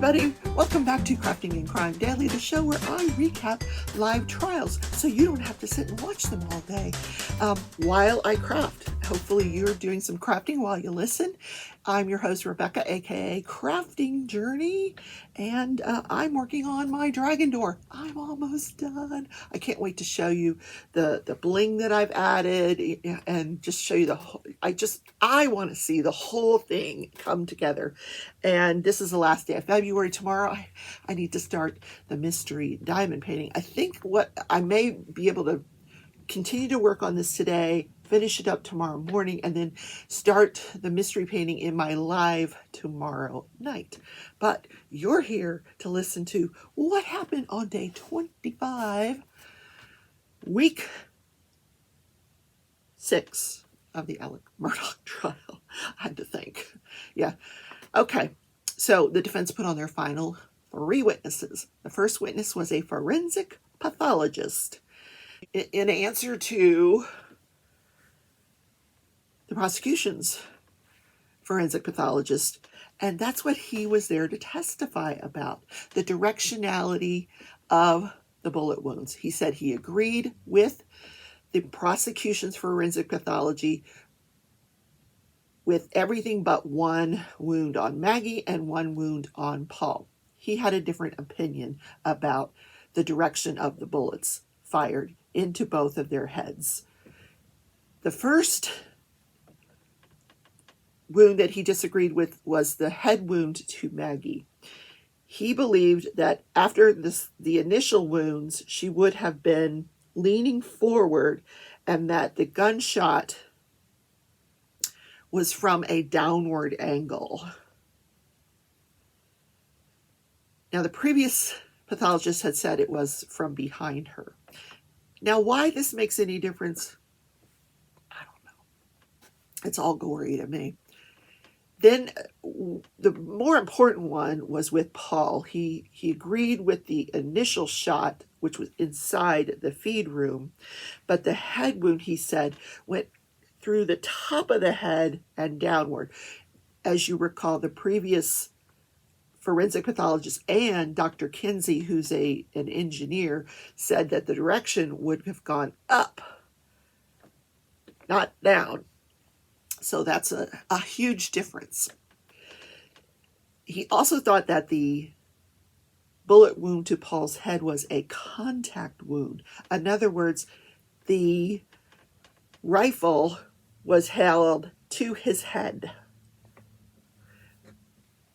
everybody, welcome back to Crafting and Crime Daily, the show where I recap live trials so you don't have to sit and watch them all day while I craft. Hopefully you're doing some crafting while you listen. I'm your host, Rebecca, aka Crafting Journey, and I'm working on my dragon door. I'm almost done. I can't wait to show you the bling that I've added and just show you the whole, I want to see the whole thing come together. And this is the last day of February. Tomorrow I need to start the mystery diamond painting. I think what I may be able to continue to work on this today, finish it up tomorrow morning, and then start the mystery painting in my live tomorrow night. But you're here to listen to what happened on day 25, week 6 of the Alec Murdaugh trial. I had to think. Yeah. Okay. So the defense put on their final 3 witnesses. The first witness was a forensic pathologist. In answer to the prosecution's forensic pathologist, and that's what he was there to testify about, the directionality of the bullet wounds. He said he agreed with the prosecution's forensic pathology with everything but one wound on Maggie and one wound on Paul. He had a different opinion about the direction of the bullets fired into both of their heads. The first wound that he disagreed with was the head wound to Maggie. He believed that after the initial wounds, she would have been leaning forward and that the gunshot was from a downward angle. Now, the previous pathologist had said it was from behind her. Now, why this makes any difference, I don't know. It's all gory to me. Then the more important one was with Paul. He agreed with the initial shot, which was inside the feed room, but the head wound, he said, went through the top of the head and downward. As you recall, the previous forensic pathologist and Dr. Kinsey, who's an engineer, said that the direction would have gone up, not down. So that's a huge difference. He also thought that the bullet wound to Paul's head was a contact wound. In other words, the rifle was held to his head.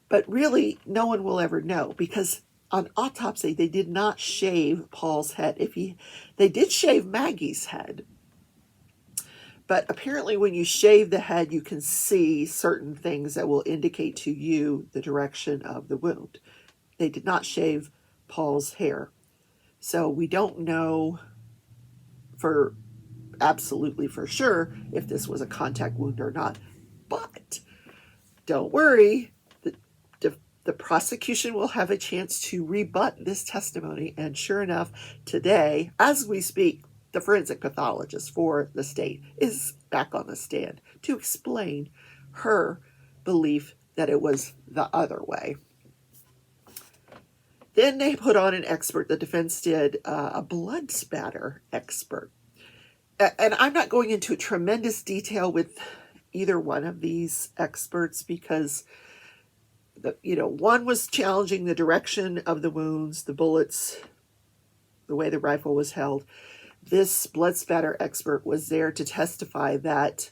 But really, no one will ever know, because on autopsy, they did not shave Paul's head. They did shave Maggie's head. But apparently when you shave the head, you can see certain things that will indicate to you the direction of the wound. They did not shave Paul's hair. So we don't know absolutely for sure if this was a contact wound or not. But don't worry. The prosecution will have a chance to rebut this testimony. And sure enough, today, as we speak, the forensic pathologist for the state is back on the stand to explain her belief that it was the other way. Then they put on an expert, the defense did, a blood spatter expert. And I'm not going into tremendous detail with either one of these experts because one was challenging the direction of the wounds, the bullets, the way the rifle was held. This blood spatter expert was there to testify that,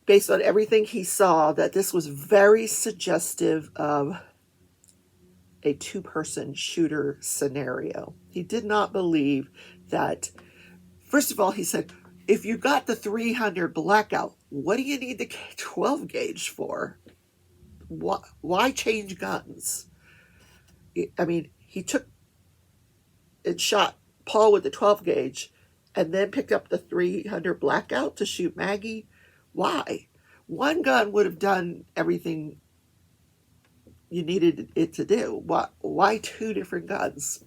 based on everything he saw, that this was very suggestive of a 2-person shooter scenario. He did not believe that. First of all, he said, if you got the 300 blackout, what do you need the 12 gauge for? Why change guns? I mean, he took and shot Paul with the 12 gauge and then picked up the 300 blackout to shoot Maggie. Why? One gun would have done everything you needed it to do. Why 2 different guns?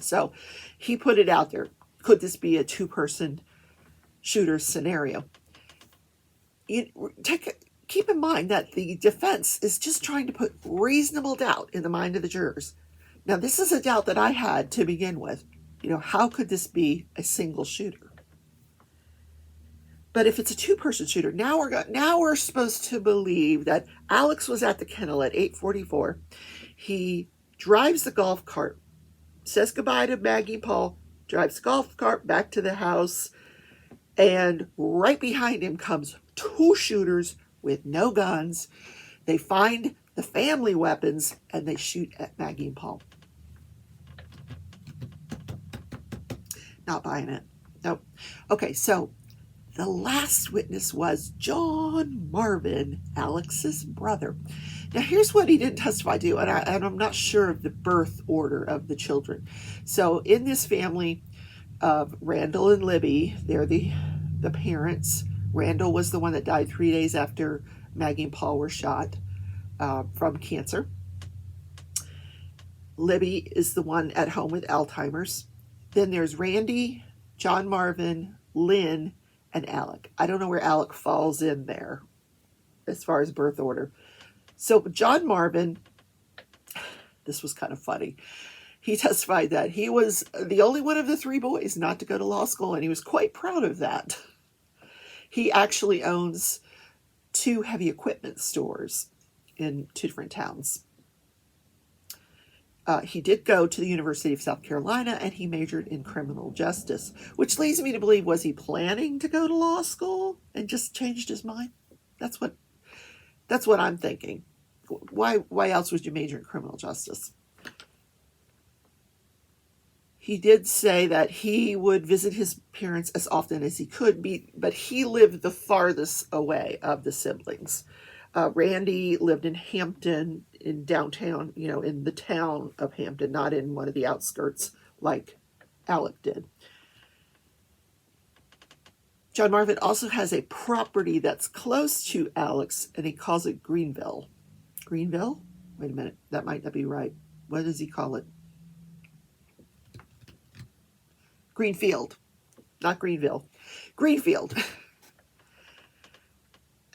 So he put it out there. Could this be a 2-person shooter scenario? keep in mind that the defense is just trying to put reasonable doubt in the mind of the jurors. Now, this is a doubt that I had to begin with. How could this be a single shooter? But if it's a two-person shooter, now we're supposed to believe that Alex was at the kennel at 8:44. He drives the golf cart, says goodbye to Maggie and Paul, drives the golf cart back to the house, and right behind him comes two shooters with no guns. They find the family weapons and they shoot at Maggie and Paul. Not buying it. Nope. Okay, so the last witness was John Marvin, Alex's brother. Now, here's what he didn't testify to, and I'm not sure of the birth order of the children. So in this family of Randall and Libby, they're the parents. Randall was the one that died 3 days after Maggie and Paul were shot from cancer. Libby is the one at home with Alzheimer's. Then there's Randy, John Marvin, Lynn, and Alec. I don't know where Alec falls in there as far as birth order. So John Marvin, this was kind of funny. He testified that he was the only one of the three boys not to go to law school, and he was quite proud of that. He actually owns 2 heavy equipment stores in 2 different towns. He did go to the University of South Carolina, and he majored in criminal justice, which leads me to believe, was he planning to go to law school and just changed his mind? That's what I'm thinking. Why else would you major in criminal justice? He did say that he would visit his parents as often as he could be, but he lived the farthest away of the siblings. Randy lived in Hampton, in downtown, in the town of Hampton, not in one of the outskirts like Alec did. John Marvin also has a property that's close to Alex, and he calls it Greenville. Greenville? Wait a minute, that might not be right. What does he call it? Greenfield, not Greenville. Greenfield.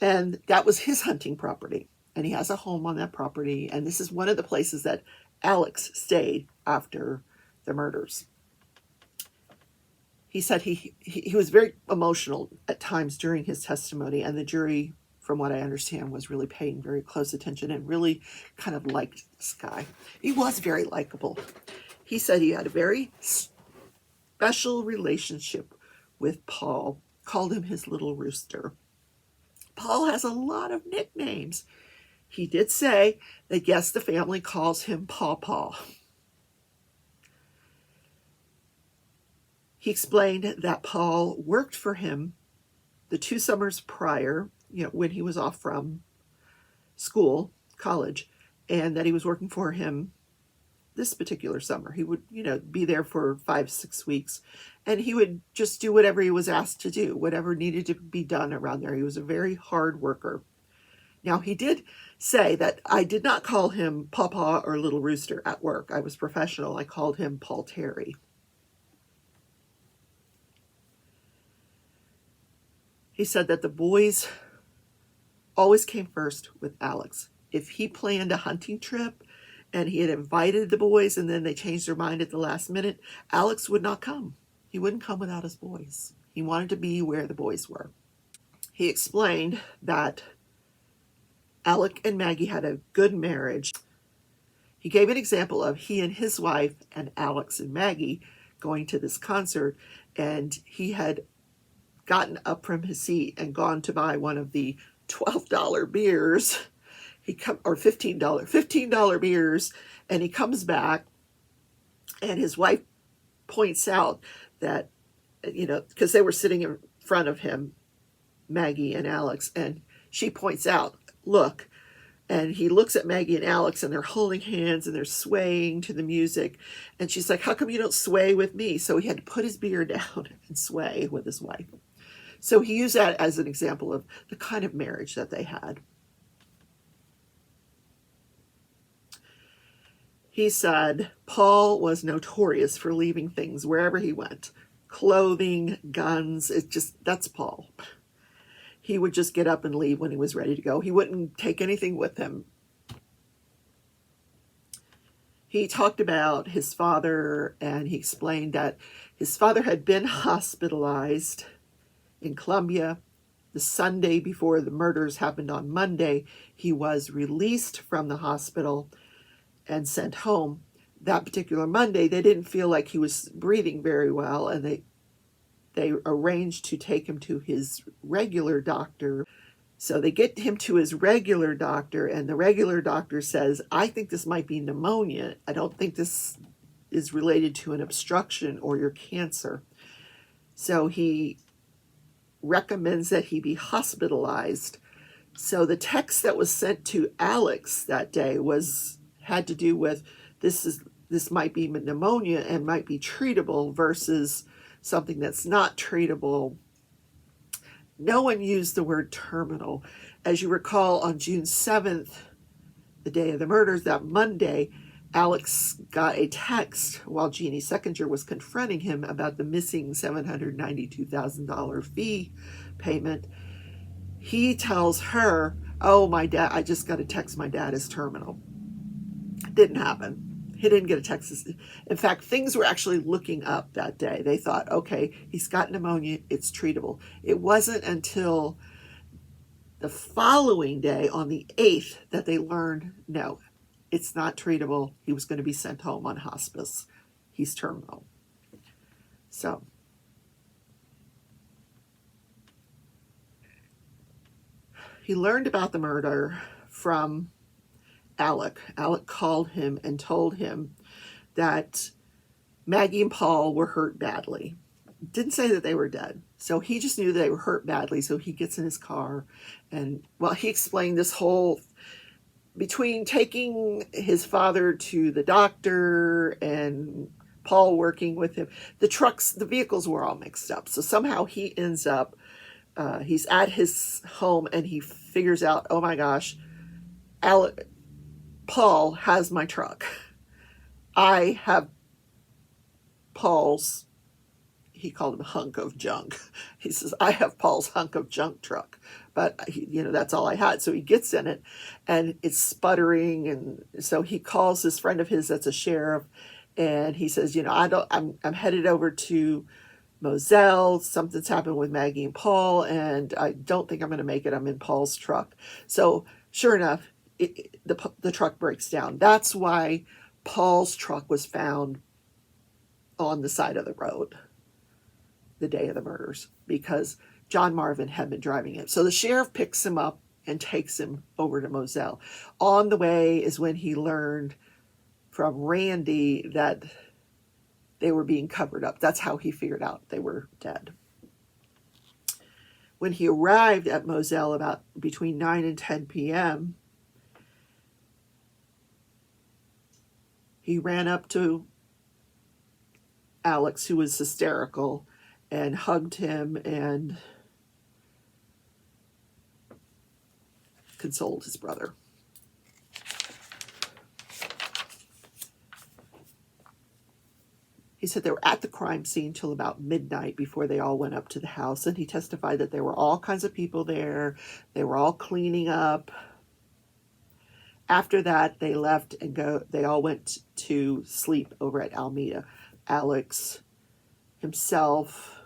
And that was his hunting property. And he has a home on that property. And this is one of the places that Alex stayed after the murders. He said he was very emotional at times during his testimony. And the jury, from what I understand, was really paying very close attention and really kind of liked this guy. He was very likable. He said he had a very special relationship with Paul, called him his little rooster. Paul has a lot of nicknames. He did say that, yes, the family calls him Paw Paw. He explained that Paul worked for him the 2 summers prior, when he was off from school, college, and that he was working for him this particular summer. He would, be there for 5-6 weeks, and he would just do whatever he was asked to do, whatever needed to be done around there. He was a very hard worker. Now, he did say that I did not call him Pawpaw or Little Rooster at work. I was professional. I called him Paul Terry. He said that the boys always came first with Alex. If he planned a hunting trip and he had invited the boys and then they changed their mind at the last minute, Alex would not come. He wouldn't come without his boys. He wanted to be where the boys were. He explained that Alec and Maggie had a good marriage. He gave an example of he and his wife and Alex and Maggie going to this concert, and he had gotten up from his seat and gone to buy one of the $12 beers. Or $15 beers, and he comes back, and his wife points out that, because they were sitting in front of him, Maggie and Alex, and she points out, look, and he looks at Maggie and Alex, and they're holding hands, and they're swaying to the music, and she's like, how come you don't sway with me? So he had to put his beer down and sway with his wife. So he used that as an example of the kind of marriage that they had. He said Paul was notorious for leaving things wherever he went. Clothing, guns, that's Paul. he would just get up and leave when he was ready to go. He wouldn't take anything with him. He talked about his father, and he explained that his father had been hospitalized in Colombia the Sunday before the murders happened on Monday. He was released from the hospital and sent home. That particular Monday, they didn't feel like he was breathing very well, and they arranged to take him to his regular doctor. So they get him to his regular doctor, and the regular doctor says, I think this might be pneumonia. I don't think this is related to an obstruction or your cancer. So he recommends that he be hospitalized. So the text that was sent to Alex that day had to do with this might be pneumonia and might be treatable versus something that's not treatable. No one used the word terminal. As you recall, on June 7th, the day of the murders, that Monday, Alex got a text while Jeannie Seckinger was confronting him about the missing $792,000 fee payment. He tells her, oh, my dad, I just got a text, my dad is terminal. It didn't happen. He didn't get a text. In fact, things were actually looking up that day. They thought, okay, he's got pneumonia, it's treatable. It wasn't until the following day, on the 8th, that they learned, no, it's not treatable. He was going to be sent home on hospice. He's terminal. So he learned about the murder from Alec. Alec called him and told him that Maggie and Paul were hurt badly. Didn't say that they were dead. So he just knew that they were hurt badly. So he gets in his car and, well, he explained this whole, between taking his father to the doctor and Paul working with him, the vehicles were all mixed up. So somehow he ends up, he's at his home and he figures out, oh my gosh, Paul has my truck. I have Paul's, he called him a hunk of junk. He says, I have Paul's hunk of junk truck, but that's all I had. So he gets in it and it's sputtering. And so he calls this friend of his that's a sheriff, and he says, I'm headed over to Moselle. Something's happened with Maggie and Paul, and I don't think I'm going to make it. I'm in Paul's truck. So sure enough, the truck breaks down. That's why Paul's truck was found on the side of the road the day of the murders, because John Marvin had been driving it. So the sheriff picks him up and takes him over to Moselle. On the way is when he learned from Randy that they were being covered up. That's how he figured out they were dead. When he arrived at Moselle about between 9 and 10 p.m., he ran up to Alex, who was hysterical, and hugged him and consoled his brother. He said they were at the crime scene till about midnight before they all went up to the house, and he testified that there were all kinds of people there. They were all cleaning up. After that, they left and they all went to sleep over at Alameda. Alex, himself,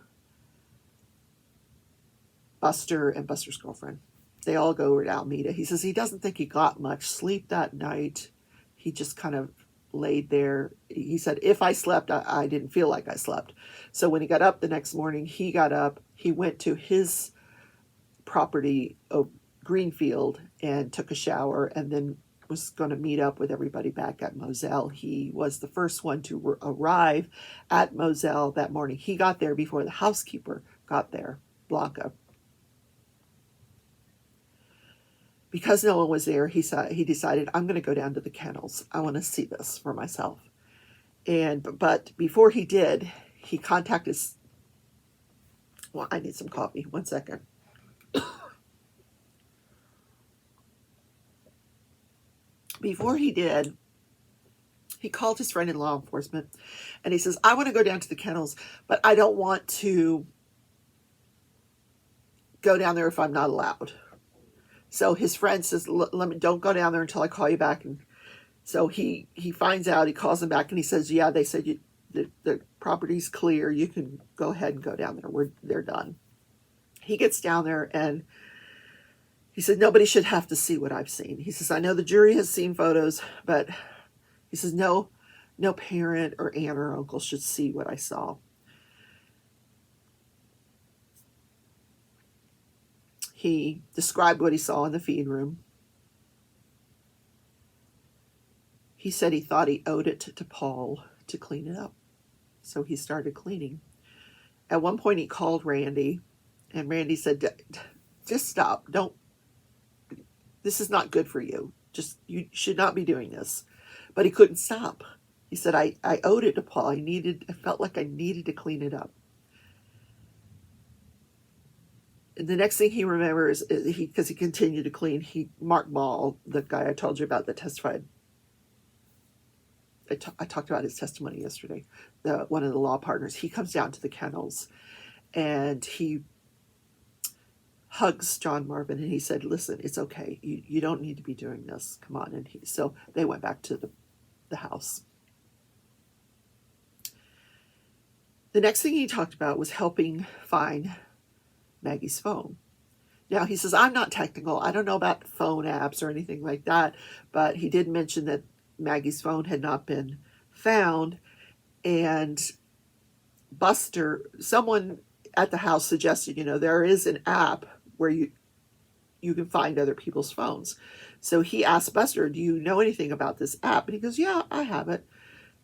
Buster, and Buster's girlfriend. They all go over to Alameda. He says he doesn't think he got much sleep that night. He just kind of laid there. He said, if I slept, I didn't feel like I slept. So when he got up the next morning, he got up, he went to his property of Greenfield and took a shower, and then was going to meet up with everybody back at Moselle. He was the first one to arrive at Moselle that morning. He got there before the housekeeper got there, Blanca. Because no one was there, he decided, I'm going to go down to the kennels. I want to see this for myself. But before he did, he contacted, well, I need some coffee. 1 second. Before he did, he called his friend in law enforcement, and he says, I want to go down to the kennels, but I don't want to go down there if I'm not allowed. So his friend says, let me, don't go down there until I call you back. And so he finds out, he calls him back, and he says, yeah, they said the property's clear. You can go ahead and go down there. They're done. He gets down there, and he said, nobody should have to see what I've seen. He says, I know the jury has seen photos, but he says, no parent or aunt or uncle should see what I saw. He described what he saw in the feed room. He said he thought he owed it to Paul to clean it up. So he started cleaning. At one point he called Randy, and Randy said, just stop. Don't, this is not good for you. You should not be doing this. But he couldn't stop. He said, I owed it to Paul. I felt like I needed to clean it up. And the next thing he remembers, because he continued to clean, Mark Ball, the guy I told you about that testified, I talked about his testimony yesterday, one of the law partners, he comes down to the kennels and he hugs John Marvin, and he said, listen, it's okay. You don't need to be doing this. Come on. And so they went back to the house. The next thing he talked about was helping find Maggie's phone. Now, he says, I'm not technical. I don't know about phone apps or anything like that, but he did mention that Maggie's phone had not been found, and someone at the house suggested, there is an app where you can find other people's phones. So he asked Buster, do you know anything about this app? And he goes, yeah, I have it.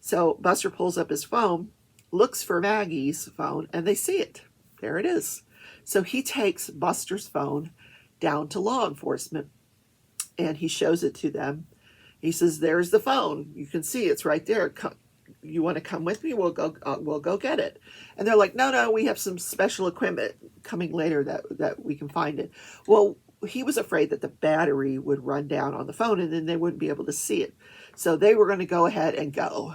So Buster pulls up his phone, looks for Maggie's phone, and they see it. There it is. So he takes Buster's phone down to law enforcement, and he shows it to them. He says, there's the phone. You can see it's right there. You want to come with me? We'll go get it. And they're like, no, we have some special equipment coming later that we can find it. Well, he was afraid that the battery would run down on the phone and then they wouldn't be able to see it. So they were going to go ahead and go.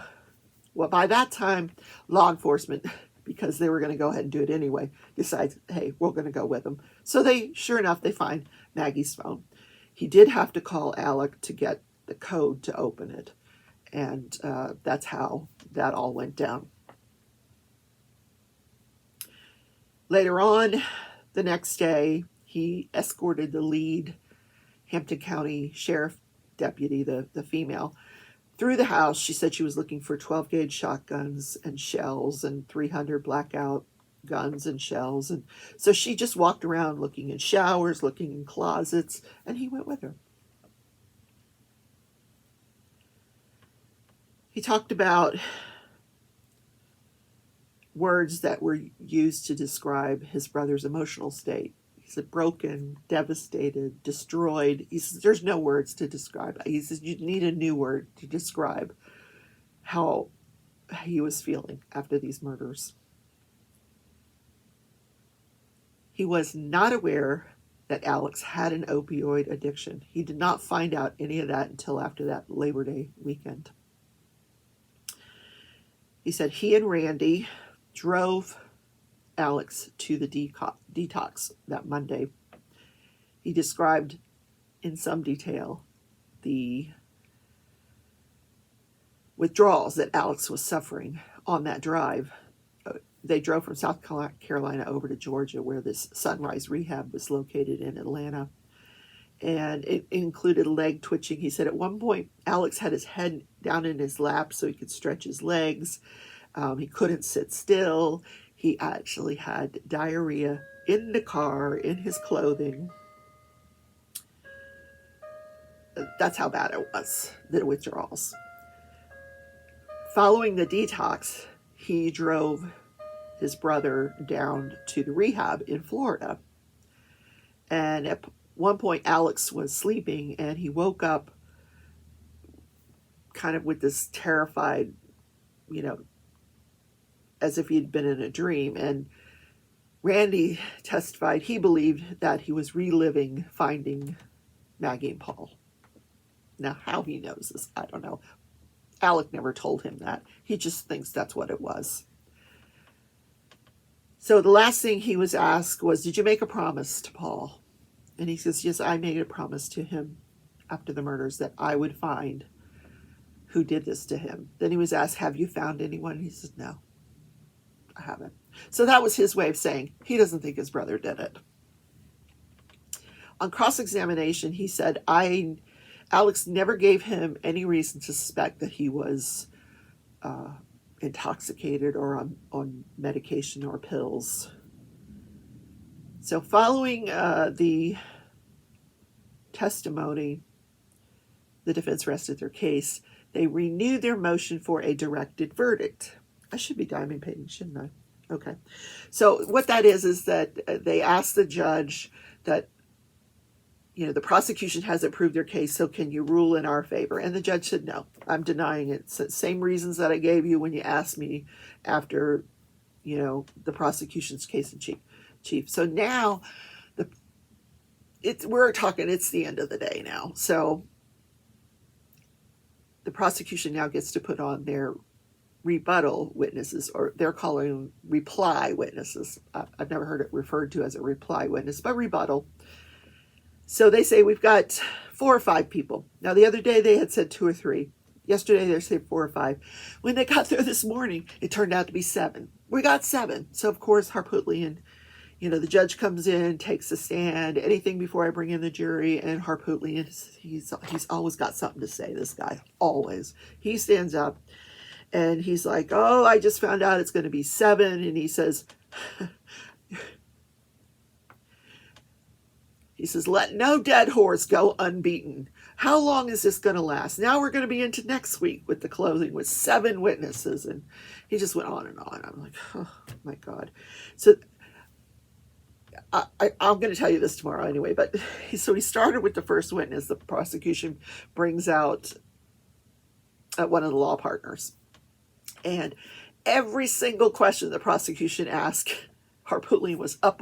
Well, by that time, law enforcement, because they were going to go ahead and do it anyway, decides, hey, we're going to go with them. So sure enough, they find Maggie's phone. He did have to call Alec to get the code to open it. And that's how that all went down. Later on, the next day, he escorted the lead Hampton County Sheriff deputy, the female, through the house. She said she was looking for 12-gauge shotguns and shells and 300 blackout guns and shells. And so she just walked around looking in showers, looking in closets, and he went with her. He talked about words that were used to describe his brother's emotional state. He said broken, devastated, destroyed. He says there's no words to describe. He says you need a new word to describe how he was feeling after these murders. He was not aware that Alex had an opioid addiction. He did not find out any of that until after that Labor Day weekend. He said he and Randy drove Alex to the detox that Monday. He described in some detail the withdrawals that Alex was suffering on that drive. They drove from South Carolina over to Georgia, where this Sunrise Rehab was located in Atlanta. And it included leg twitching. He said at one point, Alex had his head down in his lap so he could stretch his legs. He couldn't sit still. He actually had diarrhea in the car, in his clothing. That's how bad it was, the withdrawals. Following the detox, he drove his brother down to the rehab in Florida. And at one point, Alex was sleeping, and he woke up kind of with this terrified, as if he'd been in a dream. And Randy testified he believed that he was reliving finding Maggie and Paul. Now, how he knows this, I don't know. Alec never told him that. He just thinks that's what it was. So the last thing he was asked was, did you make a promise to Paul? And he says, yes, I made a promise to him after the murders that I would find who did this to him. Then he was asked, have you found anyone? He said, no, I haven't. So that was his way of saying he doesn't think his brother did it. On cross-examination, he said, Alex never gave him any reason to suspect that he was intoxicated or on medication or pills. So following the testimony, the defense rested their case. They renewed their motion for a directed verdict. I should be diamond painting, shouldn't I? Okay. So what that is that they asked the judge that, the prosecution hasn't proved their case, so can you rule in our favor? And the judge said, no, I'm denying it. So same reasons that I gave you when you asked me after, the prosecution's case in chief. So now we're talking, it's the end of the day now. So the prosecution now gets to put on their rebuttal witnesses, or they're calling them reply witnesses. I've never heard it referred to as a reply witness, but rebuttal. So they say we've got 4 or 5 people. Now the other day they had said 2 or 3. Yesterday they said 4 or 5. When they got there this morning, it turned out to be 7. We got 7. So of course Harpootlian, the judge comes in, takes the stand, anything before I bring in the jury, and Harpootlian, he's always got something to say, this guy, always. He stands up and he's like, oh, I just found out it's going to be 7. And he says, let no dead horse go unbeaten. How long is this going to last? Now we're going to be into next week with the closing with 7 witnesses. And he just went on and on. I'm like, oh my God. So I'm going to tell you this tomorrow anyway, but so he started with the first witness. The prosecution brings out one of the law partners. And every single question the prosecution asked, Harpootlian was up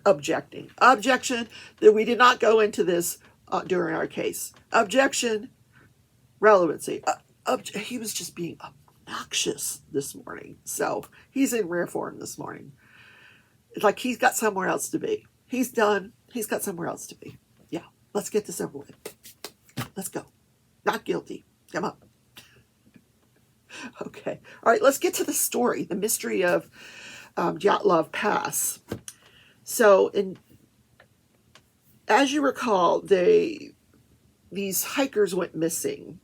objecting. Objection that we did not go into this during our case. Objection, relevancy. He was just being obnoxious this morning. So he's in rare form this morning. It's like he's got somewhere else to be. He's done. He's got somewhere else to be. Yeah, let's get this over with. Let's go. Not guilty. Come on. Okay. All right, let's get to the story, the mystery of Dyatlov Pass. So, as you recall, these hikers went missing,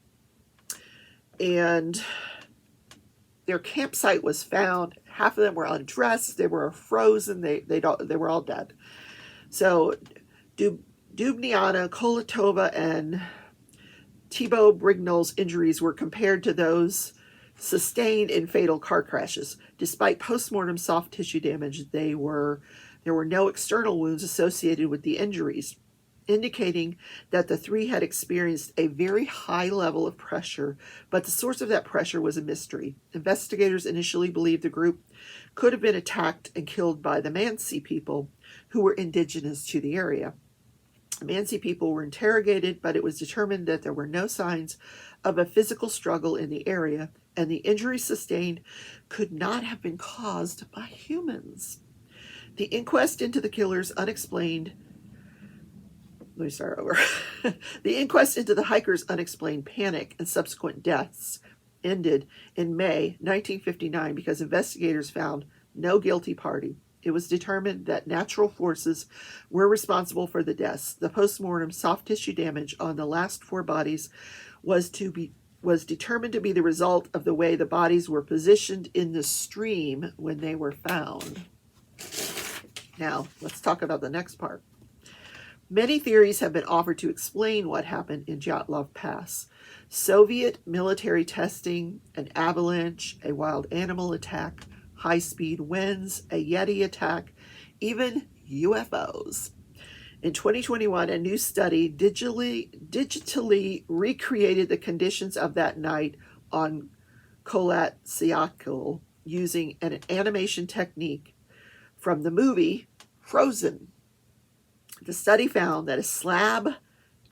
and their campsite was found. Half of them were undressed. They were frozen. They were all dead. So, Dubniana, Kolatova, and Thibaut Brignol's injuries were compared to those sustained in fatal car crashes. Despite postmortem soft tissue damage, there were no external wounds associated with the injuries, indicating that the 3 had experienced a very high level of pressure, but the source of that pressure was a mystery. Investigators initially believed the group could have been attacked and killed by the Mansi people, who were indigenous to the area. The Mansi people were interrogated, but it was determined that there were no signs of a physical struggle in the area, and the injuries sustained could not have been caused by humans. The inquest into the killers unexplained. Let me start over. The inquest into the hikers' unexplained panic and subsequent deaths ended in May 1959 because investigators found no guilty party. It was determined that natural forces were responsible for the deaths. The postmortem soft tissue damage on the last 4 bodies was determined to be the result of the way the bodies were positioned in the stream when they were found. Now, let's talk about the next part. Many theories have been offered to explain what happened in Dyatlov Pass. Soviet military testing, an avalanche, a wild animal attack, high-speed winds, a Yeti attack, even UFOs. In 2021, a new study digitally recreated the conditions of that night on Kholat Syakhl using an animation technique from the movie Frozen. The study found that a slab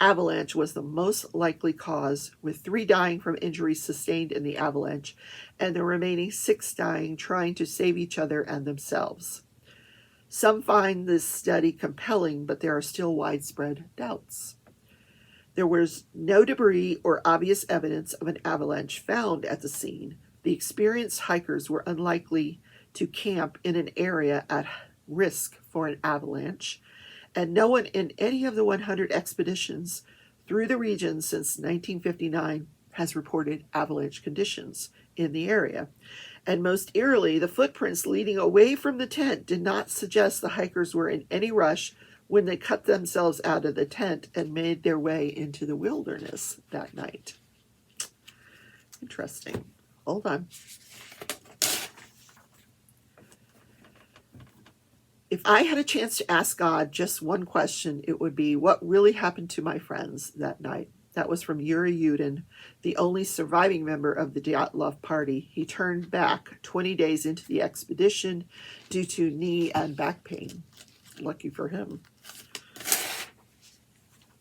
avalanche was the most likely cause, with 3 dying from injuries sustained in the avalanche, and the remaining 6 dying trying to save each other and themselves. Some find this study compelling, but there are still widespread doubts. There was no debris or obvious evidence of an avalanche found at the scene. The experienced hikers were unlikely to camp in an area at risk for an avalanche, and no one in any of the 100 expeditions through the region since 1959 has reported avalanche conditions in the area. And most eerily, the footprints leading away from the tent did not suggest the hikers were in any rush when they cut themselves out of the tent and made their way into the wilderness that night. Interesting. Hold on. If I had a chance to ask God just one question, it would be, what really happened to my friends that night? That was from Yuri Yudin, the only surviving member of the Dyatlov party. He turned back 20 days into the expedition due to knee and back pain. Lucky for him.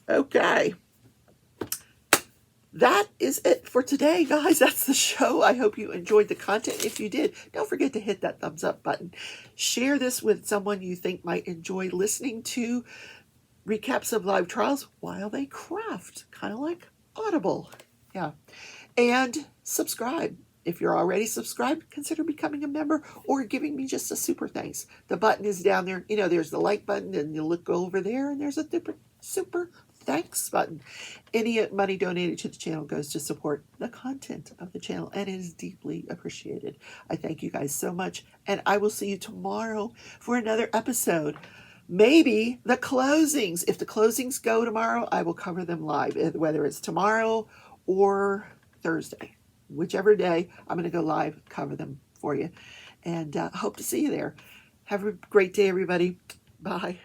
Okay. That is it for today, guys. That's the show. I hope you enjoyed the content. If you did, don't forget to hit that thumbs up button. Share this with someone you think might enjoy listening to recaps of live trials while they craft, kind of like Audible. Yeah. And subscribe. If you're already subscribed, consider becoming a member or giving me just a super thanks. The button is down there. You know, there's the like button, and you look over there, and there's a super thanks button. Any money donated to the channel goes to support the content of the channel, and it is deeply appreciated. I thank you guys so much, and I will see you tomorrow for another episode. Maybe the closings. If the closings go tomorrow, I will cover them live, whether it's tomorrow or Thursday. Whichever day, I'm going to go live, cover them for you. And hope to see you there. Have a great day, everybody. Bye.